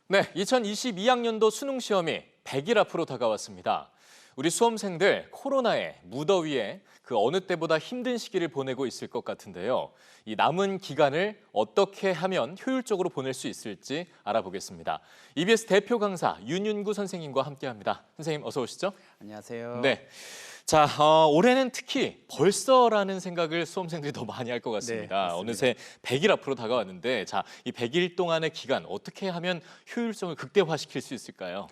네, 2022학년도 수능 시험이 100일 앞으로 다가왔습니다. 우리 수험생들 코로나에 무더위에 그 어느 때보다 힘든 시기를 보내고 있을 것 같은데요. 이 남은 기간을 어떻게 하면 효율적으로 보낼 수 있을지 알아보겠습니다. EBS 대표 강사 윤윤구 선생님과 함께합니다. 선생님 어서 오시죠. 안녕하세요. 네. 자, 올해는 특히 벌써라는 생각을 수험생들이 더 많이 할 것 같습니다. 네, 어느새 100일 앞으로 다가왔는데, 자, 이 100일 동안의 기간 어떻게 하면 효율성을 극대화시킬 수 있을까요?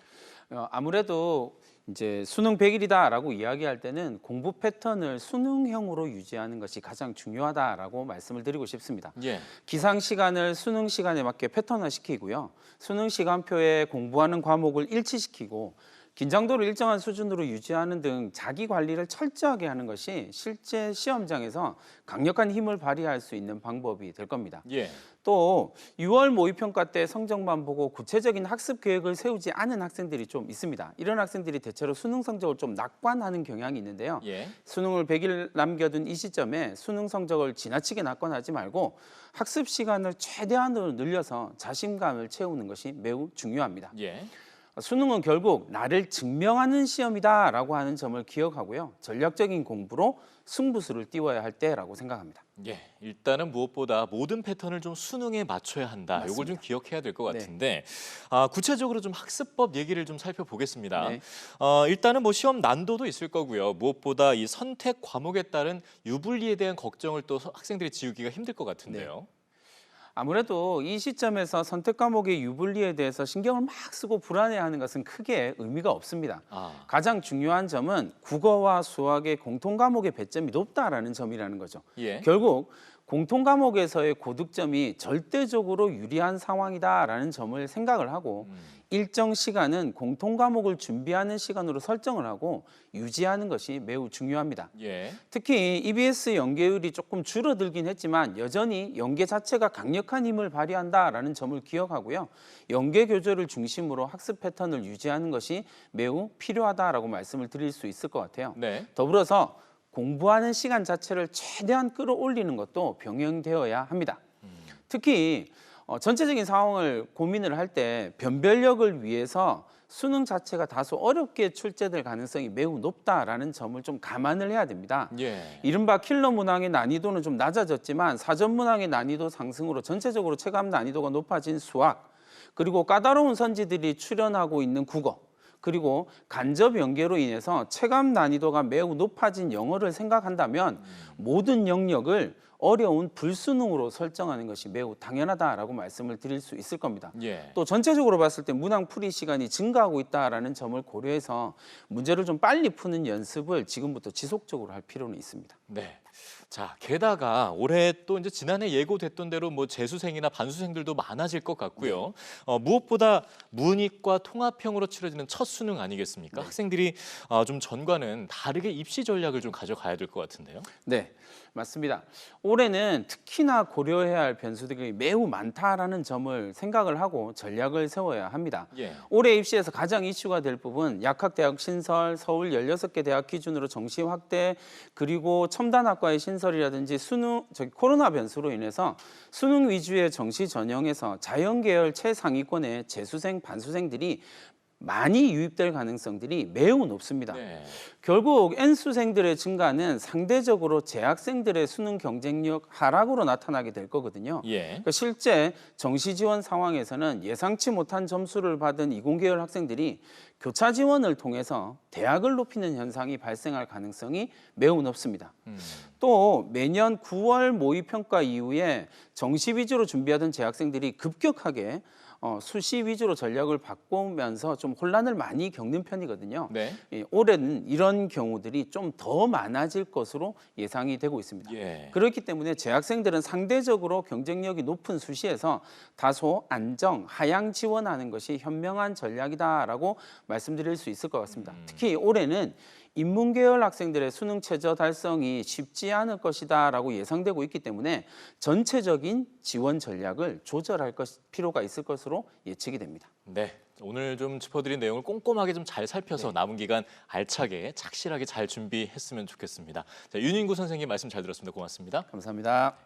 아무래도 이제 수능 100일이다라고 이야기할 때는 공부 패턴을 수능형으로 유지하는 것이 가장 중요하다라고 말씀을 드리고 싶습니다. 예. 기상 시간을 수능 시간에 맞게 패턴화시키고요. 수능 시간표에 공부하는 과목을 일치시키고 긴장도를 일정한 수준으로 유지하는 등 자기 관리를 철저하게 하는 것이 실제 시험장에서 강력한 힘을 발휘할 수 있는 방법이 될 겁니다. 예. 또 6월 모의평가 때 성적만 보고 구체적인 학습 계획을 세우지 않은 학생들이 좀 있습니다. 이런 학생들이 대체로 수능 성적을 좀 낙관하는 경향이 있는데요. 예. 수능을 100일 남겨둔 이 시점에 수능 성적을 지나치게 낙관하지 말고 학습 시간을 최대한으로 늘려서 자신감을 채우는 것이 매우 중요합니다. 예. 수능은 결국 나를 증명하는 시험이다라고 하는 점을 기억하고요. 전략적인 공부로 승부수를 띄워야 할 때라고 생각합니다. 예, 일단은 무엇보다 모든 패턴을 좀 수능에 맞춰야 한다. 맞습니다. 이걸 좀 기억해야 될 것 네. 같은데, 구체적으로 좀 학습법 얘기를 좀 살펴보겠습니다. 네. 일단은 뭐 시험 난도도 있을 거고요. 무엇보다 이 선택 과목에 따른 유불리에 대한 걱정을 또 학생들이 지우기가 힘들 것 같은데요. 아무래도 이 시점에서 선택 과목의 유불리에 대해서 신경을 막 쓰고 불안해하는 것은 크게 의미가 없습니다. 가장 중요한 점은 국어와 수학의 공통 과목의 배점이 높다라는 점이라는 거죠. 예. 결국 공통 과목에서의 고득점이 절대적으로 유리한 상황이다라는 점을 생각을 하고 일정 시간은 공통 과목을 준비하는 시간으로 설정을 하고 유지하는 것이 매우 중요합니다. 예. 특히 EBS 연계율이 조금 줄어들긴 했지만 여전히 연계 자체가 강력한 힘을 발휘한다라는 점을 기억하고요. 연계 교조를 중심으로 학습 패턴을 유지하는 것이 매우 필요하다라고 말씀을 드릴 수 있을 것 같아요. 네. 더불어서 공부하는 시간 자체를 최대한 끌어올리는 것도 병행되어야 합니다. 특히 전체적인 상황을 고민을 할 때 변별력을 위해서 수능 자체가 다소 어렵게 출제될 가능성이 매우 높다라는 점을 좀 감안을 해야 됩니다. 예. 이른바 킬러 문항의 난이도는 좀 낮아졌지만 사전 문항의 난이도 상승으로 전체적으로 체감 난이도가 높아진 수학, 그리고 까다로운 선지들이 출현하고 있는 국어, 그리고 간접 연계로 인해서 체감 난이도가 매우 높아진 영어를 생각한다면 모든 영역을 어려운 불수능으로 설정하는 것이 매우 당연하다라고 말씀을 드릴 수 있을 겁니다. 예. 또 전체적으로 봤을 때 문항 풀이 시간이 증가하고 있다라는 점을 고려해서 문제를 좀 빨리 푸는 연습을 지금부터 지속적으로 할 필요는 있습니다. 네. 자, 게다가 올해 또 이제 지난해 예고됐던 대로 뭐 재수생이나 반수생들도 많아질 것 같고요. 무엇보다 문이과 통합형으로 치러지는 첫 수능 아니겠습니까? 학생들이 좀 전과는 다르게 입시 전략을 좀 가져가야 될 것 같은데요. 네, 맞습니다. 올해는 특히나 고려해야 할 변수들이 매우 많다라는 점을 생각을 하고 전략을 세워야 합니다. 예. 올해 입시에서 가장 이슈가 될 부분 약학대학 신설, 서울 16개 대학 기준으로 정시 확대, 그리고 첨단학과의 신설이라든지 코로나 변수로 인해서 수능 위주의 정시 전형에서 자연계열 최상위권의 재수생, 반수생들이 많이 유입될 가능성들이 매우 높습니다. 네. 결국 N수생들의 증가는 상대적으로 재학생들의 수능 경쟁력 하락으로 나타나게 될 거거든요. 예. 그러니까 실제 정시 지원 상황에서는 예상치 못한 점수를 받은 이공계열 학생들이 교차 지원을 통해서 대학을 높이는 현상이 발생할 가능성이 매우 높습니다. 또 매년 9월 모의평가 이후에 정시 위주로 준비하던 재학생들이 급격하게 수시 위주로 전략을 바꾸면서 좀 혼란을 많이 겪는 편이거든요. 네. 올해는 이런 경우들이 좀 더 많아질 것으로 예상이 되고 있습니다. 예. 그렇기 때문에 재학생들은 상대적으로 경쟁력이 높은 수시에서 다소 안정, 하향 지원하는 것이 현명한 전략이다라고 말씀드릴 수 있을 것 같습니다. 특히 올해는 인문계열 학생들의 수능 최저 달성이 쉽지 않을 것이다라고 예상되고 있기 때문에 전체적인 지원 전략을 조절할 필요가 있을 것으로 예측이 됩니다. 네. 오늘 좀 짚어드린 내용을 꼼꼼하게 좀 잘 살펴서 남은 기간 알차게 착실하게 잘 준비했으면 좋겠습니다. 자, 윤인구 선생님 말씀 잘 들었습니다. 고맙습니다. 감사합니다.